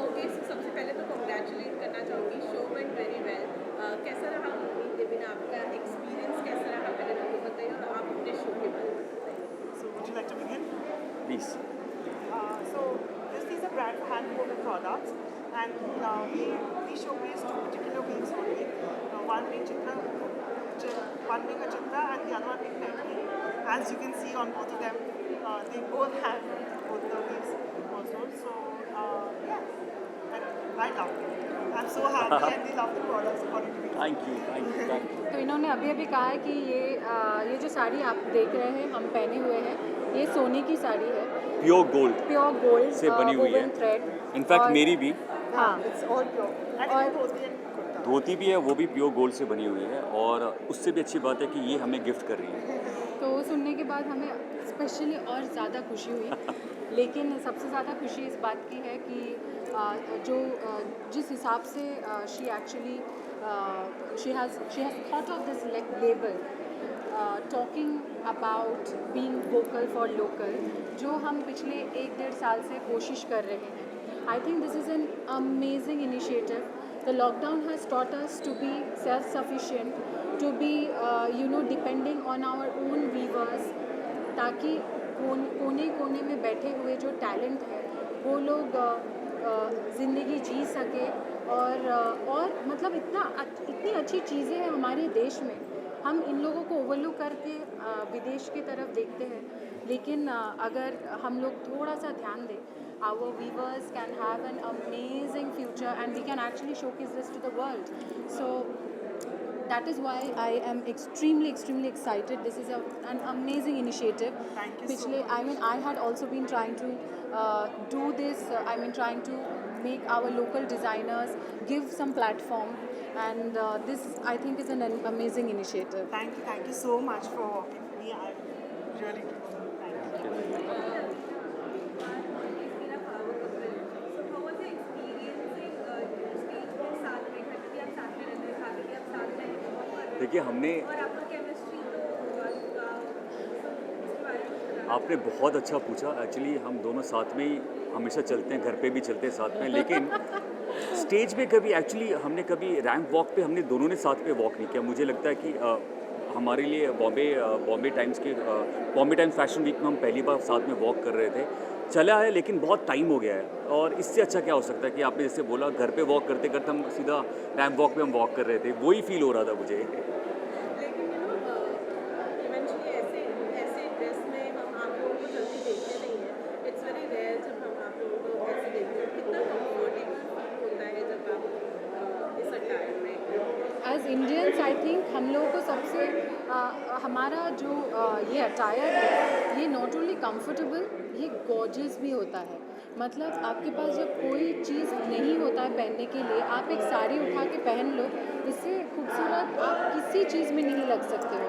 Okay, सो सबसे पहले तो कॉन्ग्रेचुलेट करना चाहूँगी, शो वेंट वेरी वेल। कैसा रहा मूवी देविन, आपका एक्सपीरियंस कैसा रहा पहले तो वो बताइए और आप अपने शो के बारे में बताइए। So would you like to begin? Please. So this is a brand for hand-woven products, and we showcase two particular weeks only. One being one being a chitra, and the other one being Painti. As you can see on both of them, they both have both the weaves also. So yeah, and I love it. I'm so happy, and they love the products according to me. Thank you, thank you, thank you. तो इन्होंने अभी अभी कहा है कि ये जो साड़ी आप देख रहे हैं हम पहने हुए हैं, ये सोने की साड़ी है, प्योर गोल्ड प्योर गोल्ड से बनी हुई है। थ्रेड। इनफैक्ट मेरी भी हाँ, It's all pure. And और- it's dhoti and kurta. धोती भी है, वो भी प्योर गोल्ड से बनी हुई है, और उससे भी अच्छी बात है कि ये हमें गिफ्ट कर रही है। तो वो सुनने के बाद हमें स्पेशली और ज़्यादा खुशी हुई। लेकिन सबसे ज़्यादा खुशी इस बात की है कि जिस हिसाब से she actually she has thought of this label, talking about being vocal for local, जो हम पिछले 1-1.5 साल से कोशिश कर रहे हैं। I think this is an amazing initiative. The lockdown has taught us to be self-sufficient, to be depending on our own weavers, ताकि कोने कोने में बैठे हुए जो टैलेंट है वो लोग ज़िंदगी जी सके, और मतलब इतनी अच्छी चीज़ें हैं हमारे देश में, हम इन लोगों को ओवरलुक करके विदेश की तरफ देखते हैं। लेकिन अगर हम लोग थोड़ा सा ध्यान दें, our weavers can have an amazing future and we can actually showcase this to the world. So that is why I am extremely excited. This is an amazing initiative. Thank you so Pichle, much. I mean, I had also been trying to do this. Trying to make our local designers give some platform, and this I think is an amazing initiative. Thank you so much for walking with me. I really do. Thank you. देखिए, आपने बहुत अच्छा पूछा। Actually हम दोनों साथ में ही हमेशा चलते हैं, घर पे भी चलते हैं साथ में, लेकिन स्टेज पे कभी एक्चुअली हमने कभी रैंप वॉक पे हमने दोनों ने साथ में वॉक नहीं किया। मुझे लगता है कि हमारे लिए बॉम्बे टाइम्स फैशन वीक में हम पहली बार साथ में वॉक कर रहे थे। चला है, लेकिन बहुत टाइम हो गया है, और इससे अच्छा क्या हो सकता है कि आपने जैसे बोला, घर पे वॉक करते करते हम सीधा रैंप वॉक पे हम वॉक कर रहे थे, वही फील हो रहा था मुझे। लेकिन इवेंचुअली ऐसे ड्रेस में हम आप लोगों को जल्दी देखते नहीं हैं। इट्स वेरी रेयर जब हम आप लोगों को ऐसे देखते हैं। कितना कंफर्टेबल होता है जब आप इस अटायर में। एज इंडियंस आई थिंक हम लोगों को सबसे हमारा जो ये अटायर है, ये नॉट ओनली कंफर्टेबल, ये गॉर्जियस भी होता है। मतलब आपके पास जब कोई चीज़ नहीं होता है पहनने के लिए, आप एक साड़ी उठा के पहन लो, इससे खूबसूरत आप किसी चीज़ में नहीं लग सकते हो।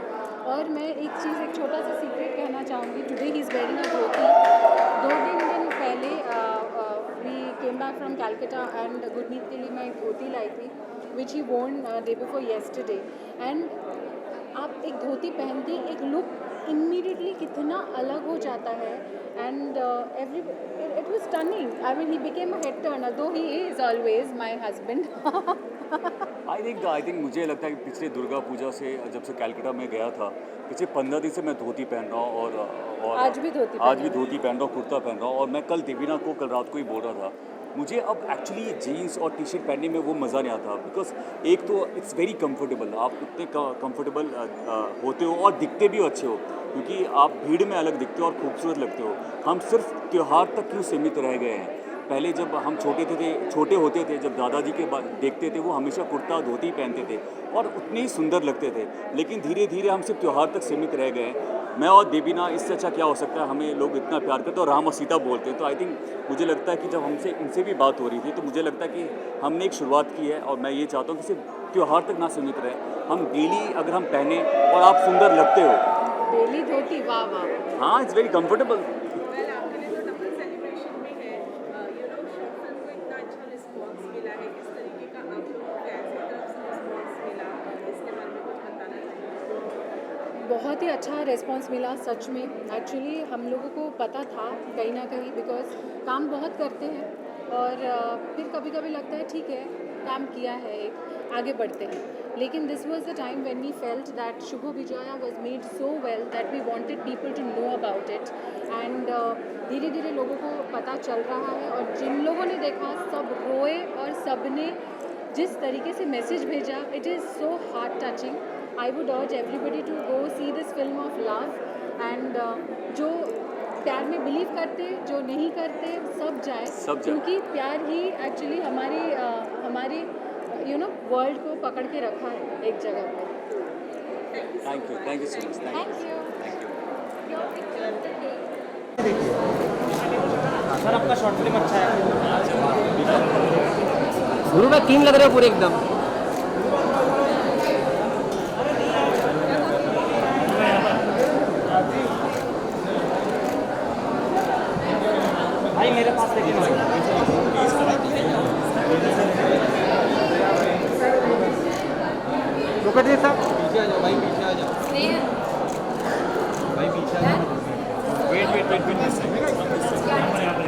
और मैं एक छोटा सा सीक्रेट कहना चाहूँगी। Today he is wearing a dhoti. 2 दिन पहले we came back from Calcutta, and Gurmeet के लिए मैं एक धोती लाई थी, which he worn day before yesterday. And आप एक धोती पहनती, एक लुक इमीडिएटली कितना अलग हो जाता है, and it was stunning. I mean, he became a head turner, though he is always my husband. I think मुझे लगता है कि पिछले दुर्गा पूजा से, जब से कैलकाटा में गया था, पिछले 15 दिन से मैं धोती पहन रहा हूँ, और आज भी धोती पहन रहा हूँ, कुर्ता पहन रहा हूँ। और मैं कल देवीना को कल रात को ही बोल रहा था, मुझे अब एक्चुअली जीन्स और टी शर्ट पहनने में वो मज़ा नहीं आता, बिकॉज एक तो इट्स वेरी कंफर्टेबल, आप इतने कंफर्टेबल होते हो और दिखते भी अच्छे हो, क्योंकि आप भीड़ में अलग दिखते हो और खूबसूरत लगते हो। हम सिर्फ त्यौहार तक क्यों सीमित रह गए हैं? पहले जब हम छोटे होते थे, जब दादाजी के देखते थे, वो हमेशा कुर्ता धोती पहनते थे और उतने ही सुंदर लगते थे, लेकिन धीरे धीरे हम सिर्फ त्यौहार तक सीमित रह गए। मैं और देवीना, इससे अच्छा क्या हो सकता है? हमें लोग इतना प्यार करते हैं और राम और सीता बोलते हैं। तो आई थिंक मुझे लगता है कि जब हमसे इनसे भी बात हो रही थी, तो मुझे लगता है कि हमने एक शुरुआत की है, और मैं ये चाहता हूँ कि सिर्फ त्यौहार तक ना सीमित रहे, हम डेली अगर हम पहने और आप सुंदर लगते हो। डेली धोती, वाह वाह। हाँ, इट्स वेरी कंफर्टेबल। वेल, आपके लिए तो डबल सेलिब्रेशन में है। शॉर्ट फिल्म को इतना अच्छा रिस्पॉन्स मिला है, किस तरीके का आप लोगों को फैंस की तरफ से रिस्पॉन्स मिला, इसके बारे में कुछ बताना चाहिए? बहुत बहुत ही अच्छा रिस्पांस मिला सच में। एक्चुअली हम लोगों को पता था कहीं ना कहीं, बिकॉज काम बहुत करते हैं और फिर कभी कभी लगता है ठीक है काम किया है, एक आगे बढ़ते हैं। लेकिन this was the time when we felt that Shubh Vijaya was made so well that we wanted people to know about it. And धीरे धीरे लोगों को पता चल रहा है, और जिन लोगों ने देखा सब रोए, और सब ने जिस तरीके से मैसेज भेजा, it is so heart touching. I would urge everybody to go see this film of love. And जो प्यार में बिलीव करते, जो नहीं करते, सब जाए, क्योंकि प्यार ही एक्चुअली हमारी वर्ल्ड को पकड़ के रखा है एक जगह पर। Thank you so much, thank you. Sir आपका शॉर्ट फिल्म अच्छा है। गुरु में किंग लग रहे हो पूरे एकदम। भाई मेरे पास लेकिन रुको जी साहब। पीछे आ जाओ भाई, पीछे आ जाओ भाई, पीछे आ जाओ। वेट